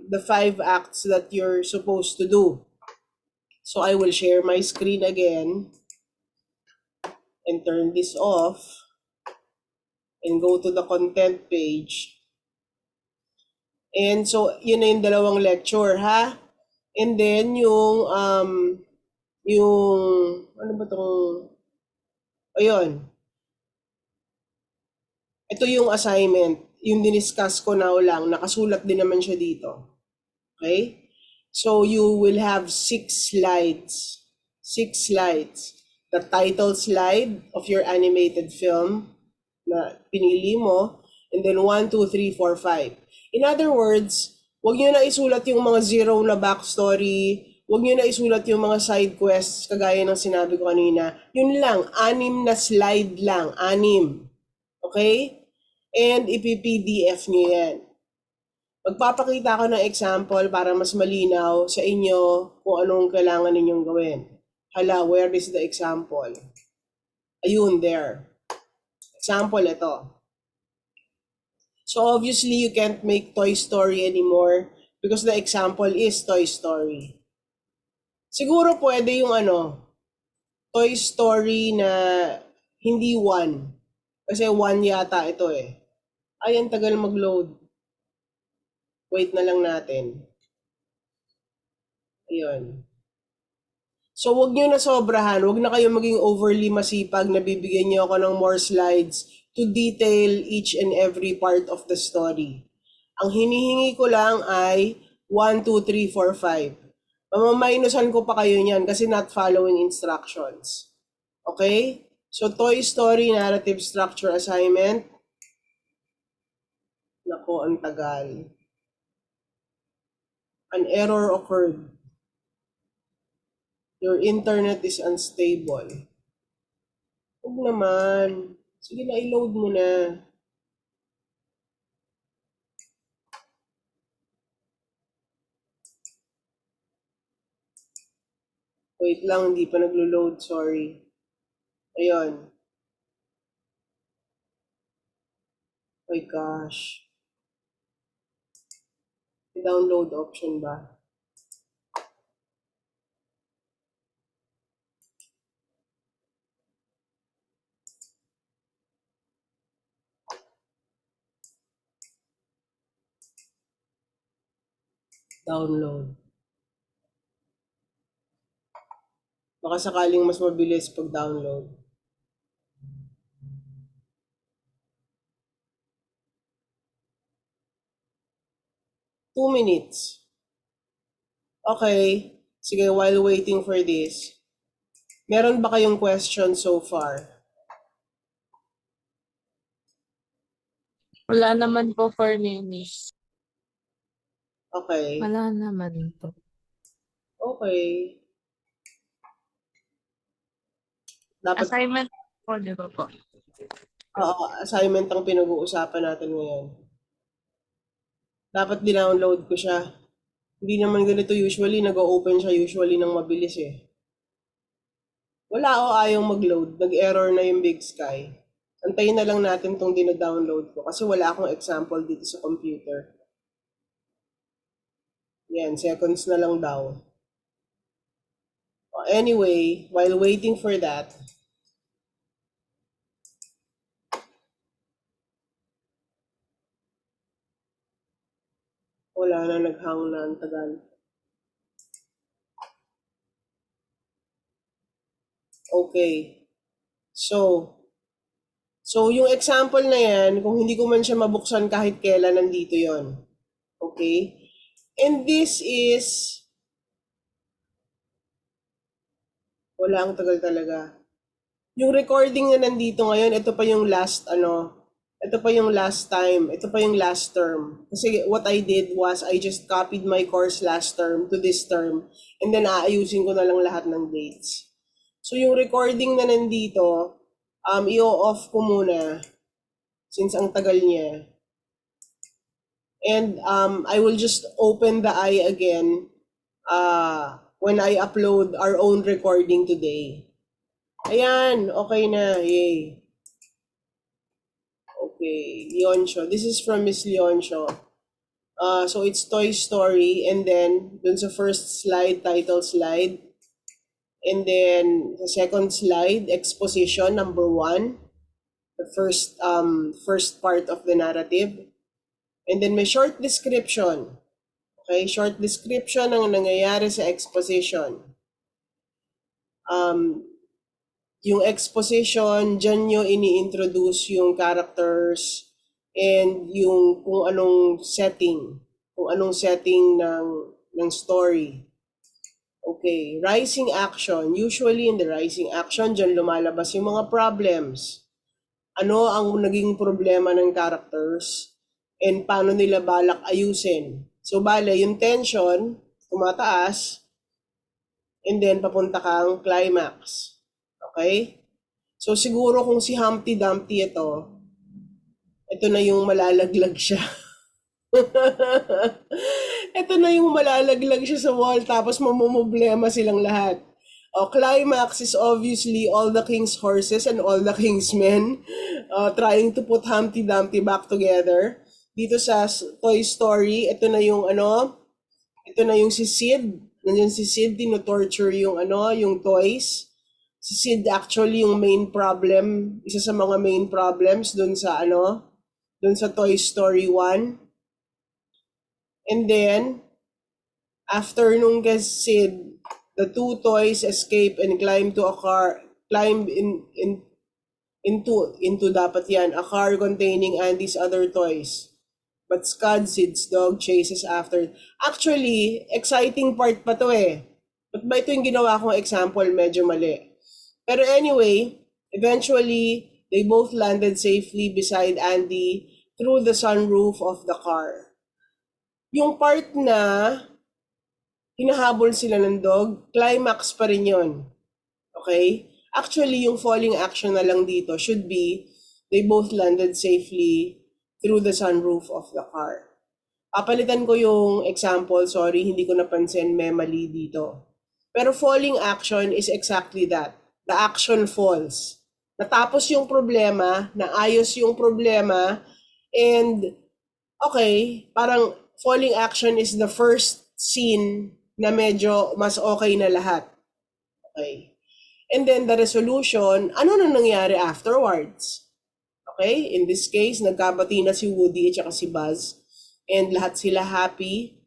the 5 acts that you're supposed to do. So, I will share my screen again and turn this off. And go to the content page. And so, yun na yung dalawang lecture, ha? And then, ano ba itong, ayun. Ito yung assignment. Yung diniscuss ko na lang, nakasulat din naman siya dito. Okay? So, you will have 6 slides. 6 slides. The title slide of your animated film na pinili mo, and then 1, 2, 3, 4, 5. In other words, huwag nyo na isulat yung mga zero na backstory, huwag nyo na isulat yung mga side quests, kagaya ng sinabi ko kanina. Yun lang, 6 na slide lang, 6. Okay? And ipi-PDF nyo yan. Magpapakita ko ng example para mas malinaw sa inyo kung anong kailangan ninyong gawin. Hala, where is the example? Ayun, there. Example, ito. So obviously, you can't make Toy Story anymore because the example is Toy Story. Siguro pwede yung Toy Story na hindi 1. Kasi 1 yata ito Ay, ang tagal mag-load. Wait na lang natin. Ayun. So, wag nyo na sobrahan. Wag na kayo maging overly masipag na bibigyan nyo ako ng more slides to detail each and every part of the story. Ang hinihingi ko lang ay 1, 2, 3, 4, 5. Mamamainusan ko pa kayo niyan kasi not following instructions. Okay? So, Toy Story narrative structure assignment. Nako, ang tagal. An error occurred. Your internet is unstable. Huwag naman. Sige na, i-load mo na. Wait lang, hindi pa naglo-load. Sorry. Ayun. Oh my gosh. May download option ba? Download. Baka sakaling mas mabilis pag-download. Two minutes. Okay. Sige, while waiting for this, meron ba kayong question so far? Wala naman po for Nini. Okay. Wala naman po. Okay. Dapat, Assignment po, di ba po? assignment ang pinag-uusapan natin ngayon. Dapat dinownload ko siya. Hindi naman ganito usually, nag-open siya usually ng mabilis eh. Wala o ayaw mag-load, nag-error na yung Big Sky. Antayin na lang natin tong dina-download ko kasi wala akong example dito sa computer. Yan, seconds na lang daw. Anyway, while waiting for that, wala na, nag-hang na ang tagal. Okay. So yung example na yan, kung hindi ko man siya mabuksan kahit kailan, nandito yon. Okay? And this is, wala ang tagal talaga. Yung recording na nandito ngayon, ito pa yung last, ito pa yung last time, ito pa yung last term. Kasi what I did was, I just copied my course last term to this term, and then aayusin ko na lang lahat ng dates. So yung recording na nandito, i-off ko muna, since ang tagal niya. And I will just open the eye again when I upload our own recording today. Ayan, okay na, yay. Okay, Leoncio. This is from Miss Leoncio. So it's Toy Story, and then dun sa first slide, title slide. And then the second slide, exposition number 1. The first part of the narrative. And then may short description. Okay, short description ng nangyayari sa exposition. Yung exposition, dyan nyo ini-introduce yung characters and yung kung anong setting ng story. Okay, rising action. Usually in the rising action, dyan lumalabas yung mga problems. Ano ang naging problema ng characters and paano nila balak ayusin. So bale, yung tension, tumataas, and then papunta kang climax. Okay? So siguro kung si Humpty Dumpty ito na yung malalaglag siya. Ito na yung malalaglag siya sa wall tapos mamumblema silang lahat. Climax is obviously all the king's horses and all the king's men trying to put Humpty Dumpty back together. Dito sa Toy Story, ito na yung si Sid. Nandiyan si Sid, tino-torture yung toys. Si Sid actually yung main problem, isa sa mga main problems dun sa Toy Story 1. And then, after nung kay Sid, the two toys escape and climb into dapat yan, a car containing Andy's other toys. But Scud, Sid's dog, chases after. Actually, exciting part pa to eh. But ba ito yung ginawa kong example, medyo mali. Pero anyway, eventually, they both landed safely beside Andy through the sunroof of the car. Yung part na hinahabol sila ng dog, climax pa rin yun. Okay? Actually, yung falling action na lang dito should be they both landed safely through the sunroof of the car. Papalitan ko yung example, sorry, hindi ko napansin, may mali dito. Pero falling action is exactly that. The action falls. Natapos yung problema, naayos yung problema, and okay, parang falling action is the first scene na medyo mas okay na lahat. Okay. And then the resolution, ano na nangyari afterwards? Okay, in this case, nagkabati na si Woody at saka si Buzz, and lahat sila happy.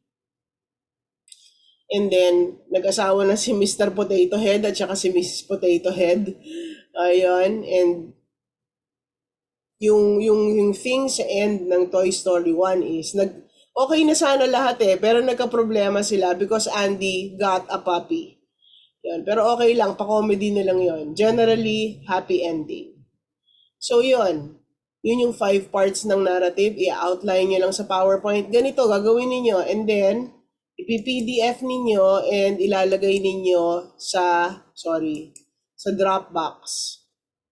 And then, nag-asawa na si Mr. Potato Head at saka si Mrs. Potato Head. Ayun. And yung thing sa end ng Toy Story 1 is, okay na sana lahat pero nagka-problema sila because Andy got a puppy. Yun. Pero okay lang, pa-comedy na lang yon. Generally, happy ending. So yun yung 5 parts ng narrative. I-outline nyo lang sa PowerPoint. Ganito, gagawin ninyo. And then, ipi-PDF ninyo and ilalagay ninyo sa Dropbox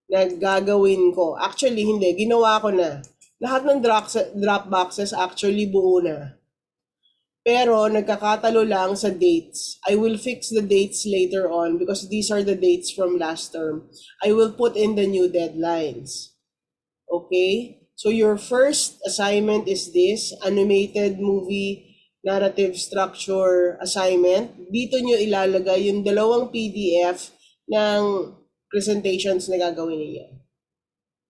na gagawin ko. Actually, hindi. Ginawa ko na. Lahat ng Dropboxes actually buo na. Pero nagkakatalo lang sa dates. I will fix the dates later on because these are the dates from last term. I will put in the new deadlines. Okay? So your first assignment is this, animated movie narrative structure assignment. Dito nyo ilalagay yung 2 PDF ng presentations na gagawin niyo.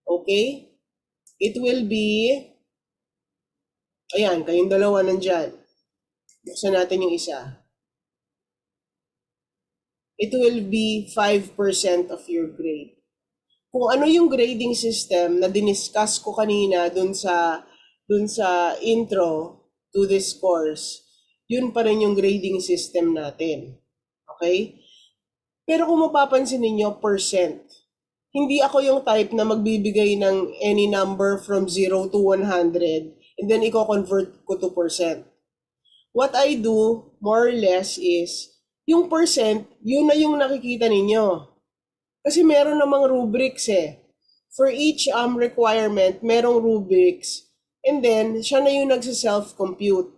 Okay? It will be, ayan, kayong 2 nandyan. Buksan natin yung isa. It will be 5% of your grade. Kung ano yung grading system na diniscuss ko kanina dun sa intro to this course, yun pa rin yung grading system natin. Okay? Pero kung mapapansin ninyo, percent. Hindi ako yung type na magbibigay ng any number from 0 to 100 and then i-convert ko to percent. What I do, more or less, is yung percent, yun na yung nakikita ninyo. Kasi meron namang rubrics For each requirement, merong rubrics. And then, siya na yung nagsa-self-compute.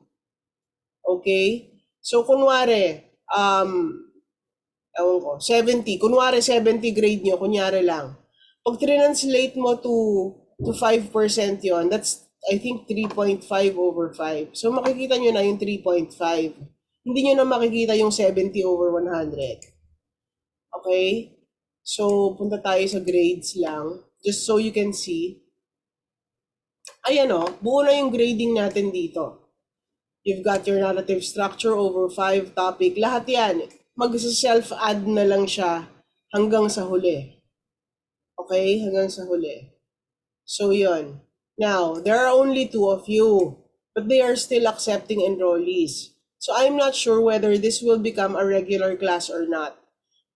Okay? So, kunwari, 70. Kunwari, 70 grade nyo, kunyari lang. Pag translate mo to 5% yon, that's, I think, 3.5 over 5. So, makikita nyo na yung 3.5. Hindi nyo na makikita yung 70 over 100. Okay? So, punta tayo sa grades lang. Just so you can see. Ayan buo na yung grading natin dito. You've got your narrative structure over 5 topic. Lahat yan, mag-self-add na lang siya hanggang sa huli. Okay? Hanggang sa huli. So, yun. Now, there are only 2 of you, but they are still accepting enrollees. So, I'm not sure whether this will become a regular class or not.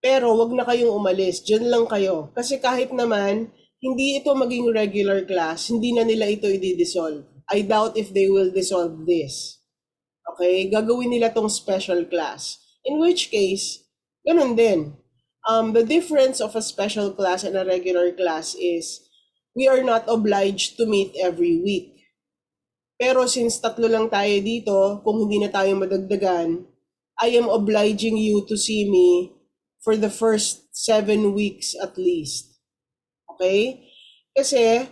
Pero, wag na kayong umalis. Diyan lang kayo. Kasi kahit naman, hindi ito maging regular class, hindi na nila ito i-dissolve. I doubt if they will dissolve this. Okay? Gagawin nila tong special class. In which case, ganun din. The difference of a special class and a regular class is we are not obliged to meet every week. Pero since 3 lang tayo dito, kung hindi na tayo madagdagan, I am obliging you to see me for the first 7 weeks at least. Okay? Kasi,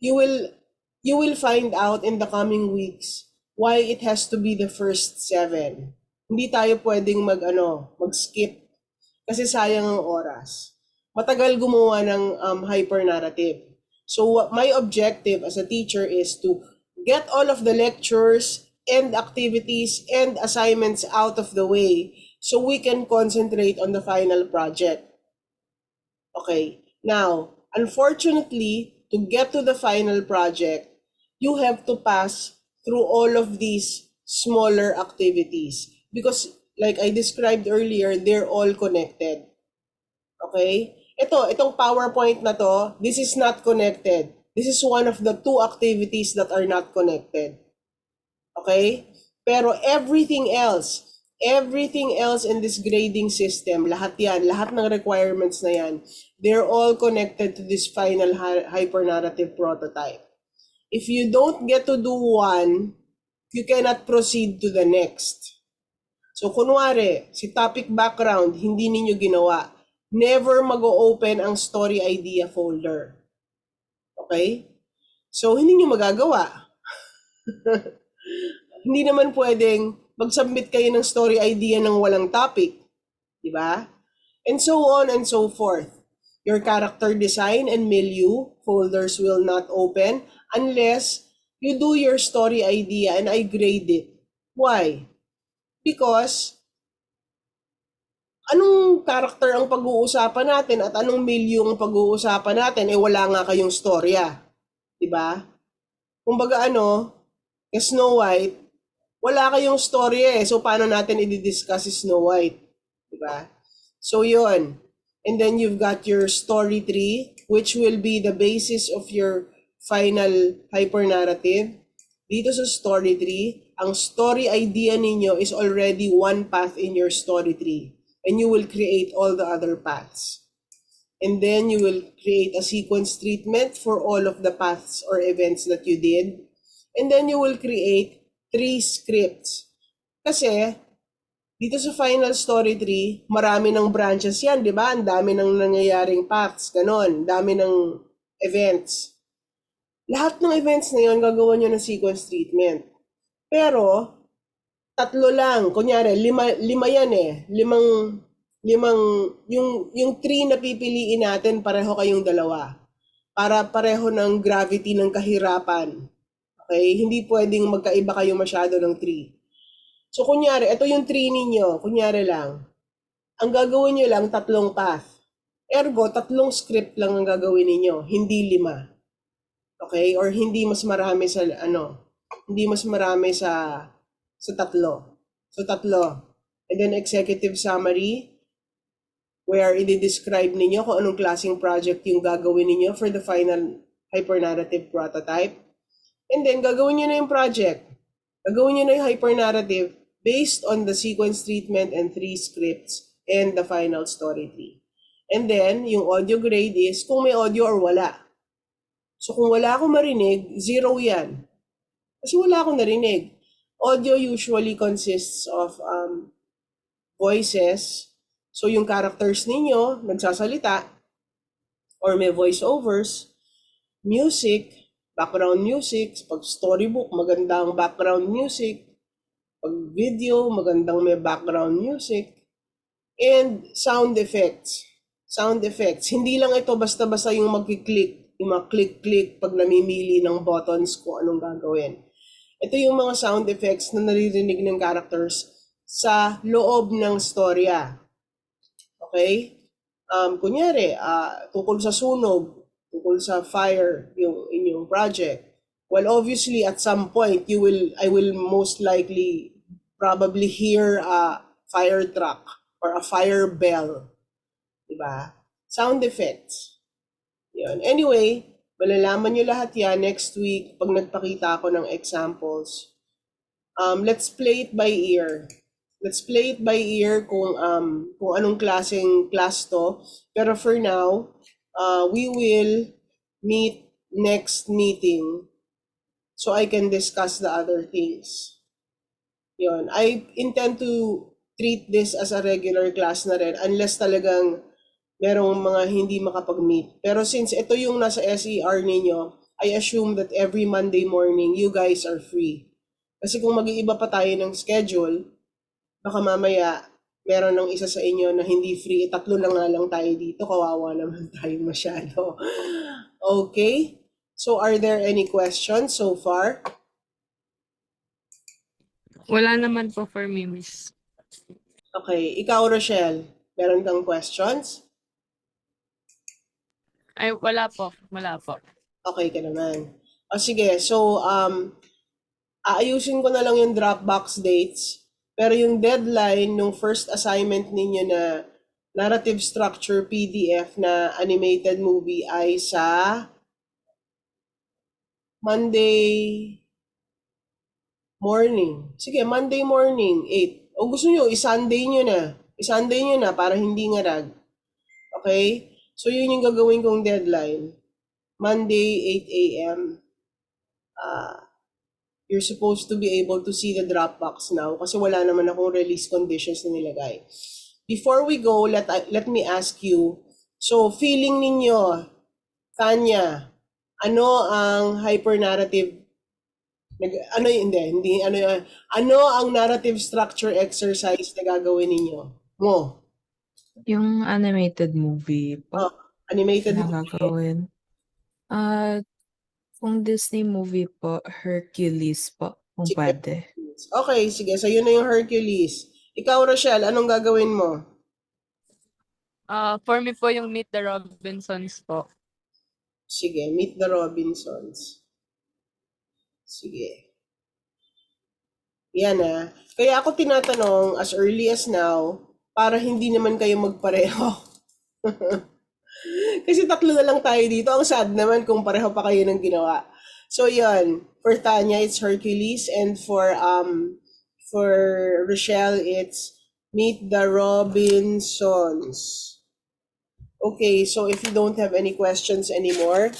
you will find out in the coming weeks why it has to be the first 7. Hindi tayo pwedeng mag-skip kasi sayang ang oras. Matagal gumawa ng hyper narrative. So my objective as a teacher is to get all of the lectures and activities and assignments out of the way so we can concentrate on the final project. Okay. Now, unfortunately, to get to the final project, you have to pass through all of these smaller activities because like I described earlier, they're all connected. Okay? Itong PowerPoint na to, this is not connected. This is one of the 2 activities that are not connected. Okay? Pero everything else in this grading system, lahat ng requirements na yan, they're all connected to this final hypernarrative prototype. If you don't get to do one, you cannot proceed to the next. So kunwari, si topic background, hindi ninyo ginawa, never mag-o-open ang story idea folder. Okay? So hindi nyo magagawa. Hindi naman pwedeng mag-submit kayo ng story idea ng walang topic. Diba? And so on and so forth. Your character design and milieu folders will not open unless you do your story idea and I grade it. Why? Because anong character ang pag-uusapan natin at anong milieu ang pag-uusapan natin, wala nga kayong storya. Diba? Kumbaga Snow White, wala kayong storya So, paano natin i-discuss si Snow White? Diba? So, yun. And then you've got your story tree, which will be the basis of your final hyper-narrative. Dito sa story tree, ang story idea ninyo is already one path in your story tree. And you will create all the other paths. And then you will create a sequence treatment for all of the paths or events that you did. And then you will create 3 scripts. Kasi, dito sa final story tree, marami ng branches yan, di ba? Ang dami ng nangyayaring paths, ganon. Dami ng events. Lahat ng events na yun, gagawa nyo ng sequence treatment. Pero, 3 lang. Kunyari, 5 yan yung 3 na pipiliin natin, pareho kayong 2. Para pareho ng gravity ng kahirapan. Okay? Hindi pwedeng magkaiba kayo masyado ng 3. So, kunyari, ito yung 3 ninyo. Kunyari lang. Ang gagawin nyo lang, 3 path. Ergo, 3 script lang ang gagawin ninyo. Hindi 5. Okay? Or hindi mas marami sa, hindi mas marami sa 3. So, 3. And then, executive summary, where i-describe ninyo kung anong klaseng project yung gagawin ninyo for the final hyper-narrative prototype. And then, gagawin nyo na yung project. Gagawin nyo na yung hyper-narrative based on the sequence treatment and 3 scripts and the final story tree. And then, yung audio grade is kung may audio or wala. So, kung wala akong marinig, 0 yan. Kasi wala akong narinig. Audio usually consists of voices. So, yung characters ninyo, nagsasalita, or may voiceovers, music, background music, pag storybook, magandang background music, pag video, magandang may background music, and sound effects. Sound effects. Hindi lang ito basta-basta yung magkiklik, yung mga click-click pag namimili ng buttons kung anong gagawin. Ito yung mga sound effects na naririnig ng characters sa loob ng storya. Okay? Kunyari, tungkol sa sunog, tungkol sa fire, yung inyong project. Well, obviously, at some point, I will most likely probably hear a fire truck or a fire bell. Diba? Sound effects. Yun. Anyway, malalaman nyo lahat yan next week pag nagpakita ako ng examples. Let's play it by ear. Let's play it by ear kung anong klaseng class to. Pero for now, we will meet next meeting so I can discuss the other things. Yun. I intend to treat this as a regular class na rin unless talagang merong mga hindi makapag-meet. Pero since ito yung nasa SER ninyo, I assume that every Monday morning, you guys are free. Kasi kung mag-iiba pa tayo ng schedule, baka mamaya meron ng isa sa inyo na hindi free. 3 na nga lang tayo dito. Kawawa naman tayo masyado. Okay? So are there any questions so far? Wala naman po for me, miss. Okay. Ikaw, Rochelle, meron kang questions? Ay, wala po. Wala po. Okay ka naman. O sige, so aayusin ko na lang yung Dropbox dates. Pero yung deadline ng first assignment ninyo na narrative structure PDF na animated movie ay sa Monday morning. Sige, Monday morning, 8. O gusto nyo, i-Sunday nyo na. I-Sunday nyo na para hindi ngarag. Okay? So yun yung gagawin kong deadline. Monday, 8 a.m. You're supposed to be able to see the Dropbox now kasi wala naman akong release conditions na nilagay. Before we go, let me ask you, so feeling ninyo, Tanya, ano ang hyper-narrative, ano ang narrative structure exercise na gagawin ninyo? Mo? Yung animated movie po Animated na movie. gagawin. Kung Disney movie po, Hercules po, kung Sige. pwede. Hercules. Okay, sige. So, yun na yung Hercules. Ikaw, Rochelle, anong gagawin mo? For me po yung Meet the Robinsons po. Sige, Meet the Robinsons. Sige. Yan ah. Kaya ako tinatanong as early as now para hindi naman kayo magpareho. Kasi tatlo na lang tayo dito. Ang sad naman kung pareho pa kayo ng ginawa. So yun, for Tanya it's Hercules and for Rochelle it's Meet the Robinsons. Okay, so if you don't have any questions anymore,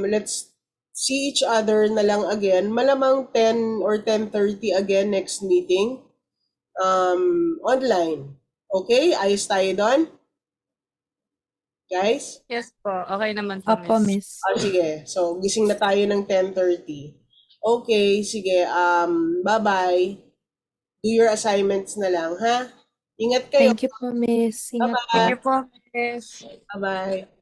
let's see each other na lang again. Malamang 10 or 10:30 again next meeting. Online. Okay, ayos tayo doon? Guys? Yes po, okay naman po, Opo, Miss. Miss. Sige. So, gising na tayo ng 10:30. Okay, sige. Bye-bye. Do your assignments na lang, ha? Ingat kayo. Thank you po, Miss. Ingat po. Thank you po, Miss. Bye-bye.